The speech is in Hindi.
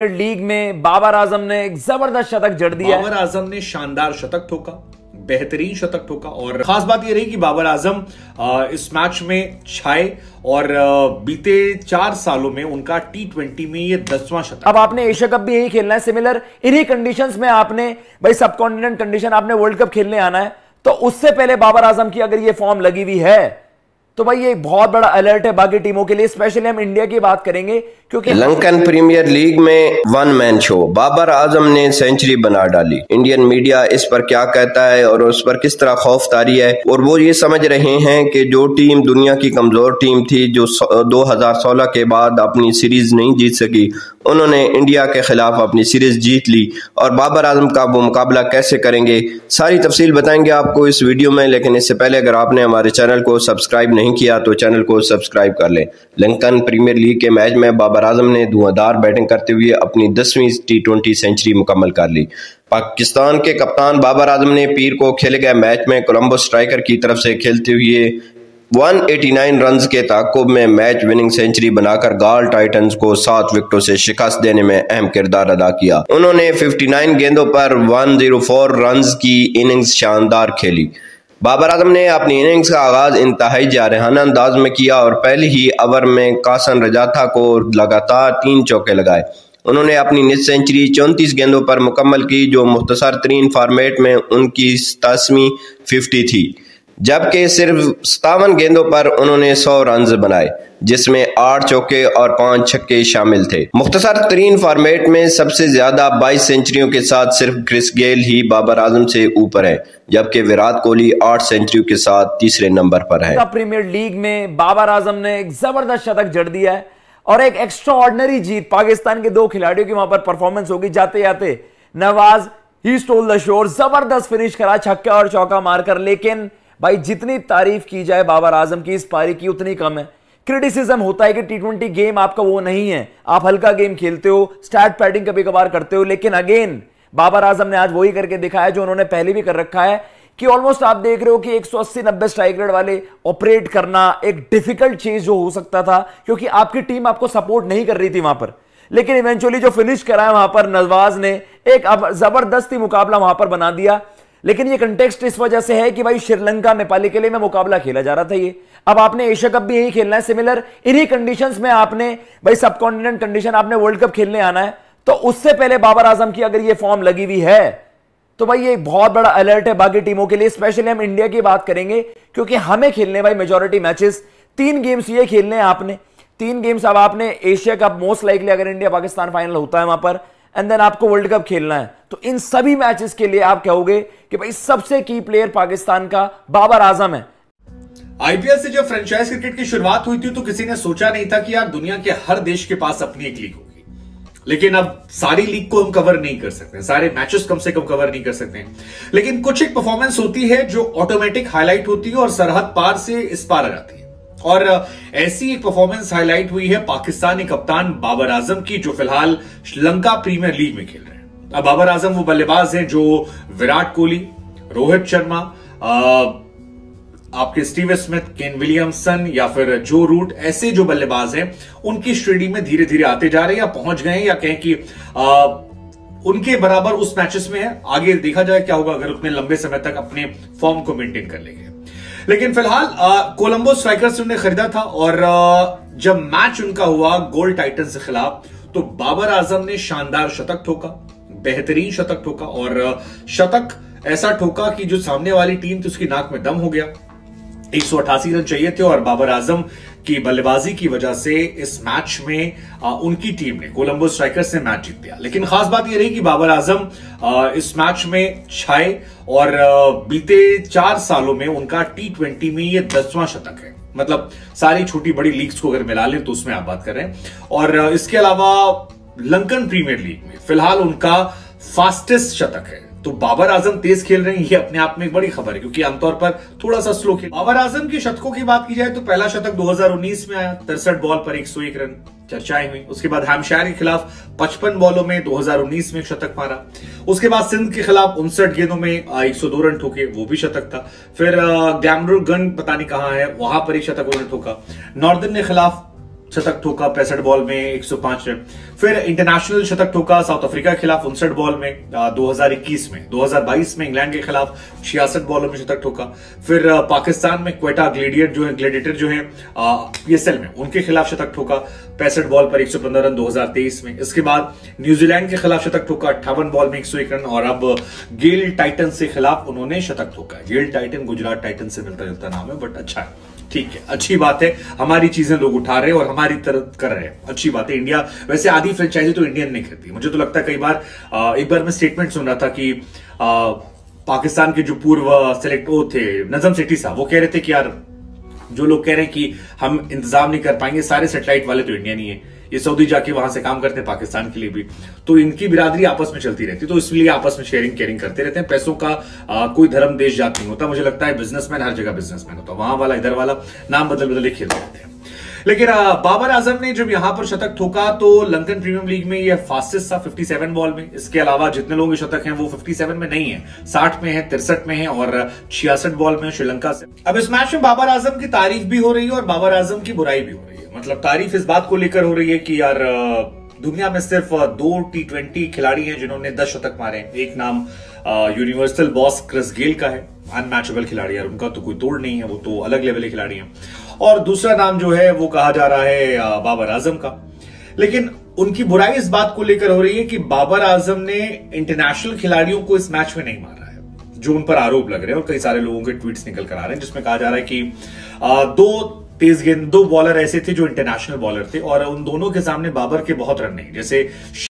लीग में बाबर आजम ने एक जबरदस्त शतक जड़ दिया। बाबर आजम ने शानदार शतक ठोका, बेहतरीन शतक ठोका और खास बात यह रही कि बाबर आजम इस मैच में छाए और बीते 4 सालों में उनका T20 में ये 10वां शतक। अब आपने एशिया कप भी यही खेलना है, सिमिलर इन्हीं कंडीशंस में आपने भाई सब कॉन्टिनेंट कंडीशन आपने वर्ल्ड कप खेलने आना है। तो उससे पहले बाबर आजम की अगर ये फॉर्म लगी हुई है तो भाई ये बहुत बड़ा अलर्ट है बाकी टीमों के लिए, स्पेशली हम इंडिया की बात करेंगे क्योंकि लंकन प्रीमियर लीग में one man show Babar Azam ने सेंचुरी बना डाली। इंडियन मीडिया इस पर क्या कहता है और उस पर किस तरह खौफ तारी है, और वो ये समझ रहे हैं कि जो टीम दुनिया की कमजोर टीम थी जो 2016 के बाद अपनी सीरीज नहीं जीत सकी, उन्होंने इंडिया के खिलाफ अपनी सीरीज जीत ली और बाबर आजम का वो मुकाबला कैसे करेंगे, सारी तफसील बताएंगे आपको इस वीडियो में। लेकिन इससे पहले अगर आपने हमारे चैनल को सब्सक्राइब नहीं किया तो चैनल को सब्सक्राइब कर लें। लंकन प्रीमियर लीग के मैच में बाबर आजम ने धुआंधार बैटिंग करते हुए अपनी 10वीं T20 सेंचुरी मुकम्मल कर ली। पाकिस्तान के कप्तान बाबर आजम ने पीर को खेले गए मैच में कोलंबो स्ट्राइकर की तरफ से खेलते हुए 189 रन्स के ताकुब में मैच विनिंग सेंचुरी बनाकर गाल टाइटंस को 7 विकेटों से शिकस्त देने में अहम किरदार अदा किया। उन्होंने 59 गेंदों पर 104 रन्स की इनिंग्स शानदार खेली। बाबर आजम ने अपनी इनिंग्स का आगाज इंतहाई जारहाना अंदाज में किया और पहले ही ओवर में कासन रजाता को लगातार 3 चौके लगाए। उन्होंने अपनी निज सेंचुरी 34 गेंदों पर मुकम्मल की, जो मुख्तसर तरीन फॉर्मेट में उनकी 87वीं 50 थी, जबकि सिर्फ 57 गेंदों पर उन्होंने 100 रन्स बनाए, जिसमें 8 चौके और 5 छक्के शामिल थे। मुख्तसर तरीन फॉर्मेट में सबसे ज्यादा 22 सेंचुरियों के साथ सिर्फ क्रिस गेल ही बाबर आजम से ऊपर है, जबकि विराट कोहली 8 सेंचुरियों के साथ तीसरे नंबर पर है। प्रीमियर लीग में बाबर आजम ने एक जबरदस्त शतक जड़ दिया है और एक एक्स्ट्रा ऑर्डिनरी जीत। पाकिस्तान के 2 खिलाड़ियों की वहां पर परफॉर्मेंस होगी। जाते जाते Nawaz he stole the shore, जबरदस्त फिनिश करा छक्का और चौका मारकर। लेकिन भाई जितनी तारीफ की जाए बाबर आजम की इस पारी की उतनी कम है। क्रिटिसिज्म होता है कि T20 गेम आपका वो नहीं है, आप हल्का गेम खेलते हो, स्टैट पैडिंग कभी कभार करते हो। लेकिन अगेन बाबर आजम ने आज वही करके दिखाया जो उन्होंने पहले भी कर रखा है कि ऑलमोस्ट आप देख रहे हो कि 180-90 स्ट्राइक रेट वाले ऑपरेट करना एक डिफिकल्ट चीज जो हो सकता था, क्योंकि आपकी टीम आपको सपोर्ट नहीं कर रही थी वहां पर। लेकिन इवेंचुअली जो फिनिश कराया वहां पर नवाज ने एक जबरदस्ती मुकाबला वहां पर बना दिया। लेकिन ये कंटेक्स्ट इस वजह से है कि भाई श्रीलंका नेपाली के लिए में मुकाबला खेला जा रहा था ये। अब आपने एशिया कप भी यही खेलना है, सिमिलर इन्हीं कंडीशंस में आपने भाई सब कॉन्टिनेंट कंडीशन आपने वर्ल्ड कप खेलने आना है। तो उससे पहले बाबर आजम की अगर ये फॉर्म लगी हुई है तो भाई ये बहुत बड़ा अलर्ट है बाकी टीमों के लिए, स्पेशली हम इंडिया की बात करेंगे क्योंकि हमें खेलने भाई मेजॉरिटी मैचेस 3 गेम्स ये खेलने हैं आपने। 3 गेम्स अब आपने एशिया कप मोस्ट लाइकली अगर इंडिया पाकिस्तान फाइनल होता है वहां पर, एंड देन आपको वर्ल्ड कप खेलना है। तो इन सभी मैचेस के लिए आप कहोगे कि भाई सबसे की प्लेयर पाकिस्तान का बाबर आजम है। आईपीएल से जब फ्रेंचाइज क्रिकेट की शुरुआत हुई थी तो किसी ने सोचा नहीं था कि यार दुनिया के हर देश के पास अपनी एक लीग होगी। लेकिन अब सारी लीग को हम कवर नहीं कर सकते, सारे मैचेस कम से कम कवर नहीं कर सकते, लेकिन कुछ एक परफॉर्मेंस होती है जो ऑटोमेटिक हाईलाइट होती है और सरहद पार से इस पार आ जाती है। और ऐसी एक परफॉर्मेंस हाईलाइट हुई है पाकिस्तानी कप्तान बाबर आजम की, जो फिलहाल श्रीलंका प्रीमियर लीग में खेल रहे हैं। अब बाबर आजम वो बल्लेबाज हैं जो विराट कोहली, रोहित शर्मा, आपके स्टीव स्मिथ, केन विलियमसन या फिर जो रूट, ऐसे जो बल्लेबाज हैं उनकी श्रेणी में धीरे धीरे आते जा रहे हैं या पहुंच गए हैं, या कहें कि उनके बराबर उस मैचेस में है। आगे देखा जाए क्या होगा अगर उतने लंबे समय तक अपने फॉर्म को मेंटेन कर लेंगे। लेकिन फिलहाल कोलंबो स्ट्राइकर्स से उन्हें खरीदा था और जब मैच उनका हुआ गोल टाइटंस के खिलाफ तो बाबर आजम ने शानदार शतक ठोका, बेहतरीन शतक ठोका और शतक ऐसा ठोका कि जो सामने वाली टीम थी उसकी नाक में दम हो गया। 188 रन चाहिए थे और बाबर आजम की बल्लेबाजी की वजह से इस मैच में उनकी टीम ने, कोलंबो स्ट्राइकर्स ने मैच जीत लिया। लेकिन खास बात यह रही कि बाबर आजम इस मैच में छाए और बीते 4 सालों में उनका T20 में ये 10वां शतक है। मतलब सारी छोटी बड़ी लीग्स को अगर मिला लें तो उसमें आप बात कर रहे हैं। और इसके अलावा लंकन प्रीमियर लीग में फिलहाल उनका फास्टेस्ट शतक है। तो बाबर आजम तेज खेल रहे हैं, ये अपने आप में एक बड़ी खबर है, क्योंकि आमतौर पर थोड़ा सा स्लो खेल। बाबर आजम के शतकों की बात की जाए तो पहला शतक 2019 में आया, 63 बॉल पर 101 रन, चर्चाएं हुई। उसके बाद हैम्पशायर के खिलाफ 55 बॉलों में 2019 में शतक मारा। उसके बाद सिंध के खिलाफ 59 गेंदों में 102 रन ठोके, वो भी शतक था। फिर ग्लैमरगन पता नहीं कहां है, वहां पर एक शतक उन्होंने ठोका। नॉर्दर्न के खिलाफ शतक ठोका 65 बॉल में 105 रन। फिर इंटरनेशनल शतक ठोका साउथ अफ्रीका के खिलाफ 59 बॉल में 2021 में। 2022 में इंग्लैंड के खिलाफ 66 बॉलों में शतक ठोका। फिर पाकिस्तान में क्वेटा ग्लेडिएटर जो है PSL में, उनके खिलाफ शतक ठोका 65 बॉल पर 115 रन 2023 में। इसके बाद न्यूजीलैंड के खिलाफ शतक ठोका 58 बॉल में 101 रन। और अब गेल टाइटन के खिलाफ उन्होंने शतक ठोका। गेल टाइटन गुजरात टाइटन से मिलता जुलता नाम है, बट अच्छा है, ठीक है, अच्छी बात है। हमारी चीजें लोग उठा रहे हैं और हमारी तरफ कर रहे हैं, अच्छी बात है। इंडिया वैसे आधी फ्रेंचाइजी तो इंडियन नहीं खरीदी। मुझे तो लगता है कई बार एक बार मैं स्टेटमेंट सुन रहा था कि पाकिस्तान के जो पूर्व सेलेक्ट थे नजम सेठी साहब, वो कह रहे थे कि यार जो लोग कह रहे हैं कि हम इंतजाम नहीं कर पाएंगे, सारे सैटेलाइट वाले तो इंडियन ही है, ये सऊदी जाके वहां से काम करते हैं पाकिस्तान के लिए भी, तो इनकी बिरादरी आपस में चलती रहती है, तो इसलिए आपस में शेयरिंग केयरिंग करते रहते हैं। पैसों का कोई धर्म देश जात नहीं होता। मुझे लगता है बिजनेसमैन हर जगह बिजनेसमैन होता है, वहां वाला इधर वाला, नाम बदल बदल खेलते रहते हैं। लेकिन बाबर आजम ने जब यहां पर शतक ठोका तो लंदन प्रीमियर लीग में यह फास्टेस्ट था 57 बॉल में। इसके अलावा जितने लोगों के शतक हैं वो 57 में नहीं है, 60 में है, 63 में है और 66 बॉल में श्रीलंका से। अब इस मैच में बाबर आजम की तारीफ भी हो रही है और बाबर आजम की बुराई भी हो रही है। मतलब तारीफ इस बात को लेकर हो रही है कि यार दुनिया में सिर्फ 2 T20 खिलाड़ी हैं जिन्होंने 10 शतक मारे हैं। एक नाम यूनिवर्सल बॉस क्रिस गेल का है, अनमैचेबल खिलाड़ी है, उनका तो कोई तोड़ नहीं है, वो तो अलग लेवल के खिलाड़ी हैं। और दूसरा नाम जो है वो कहा जा रहा है बाबर आजम का। लेकिन उनकी बुराई इस बात को लेकर हो रही है कि बाबर आजम ने इंटरनेशनल खिलाड़ियों को इस मैच में नहीं मारा है, जो उन पर आरोप लग रहे हैं और कई सारे लोगों के ट्वीट्स निकल कर आ रहे हैं, जिसमें कहा जा रहा है कि 2 बॉलर ऐसे थे जो इंटरनेशनल बॉलर थे और उन दोनों के सामने बाबर के बहुत रन नहीं, जैसे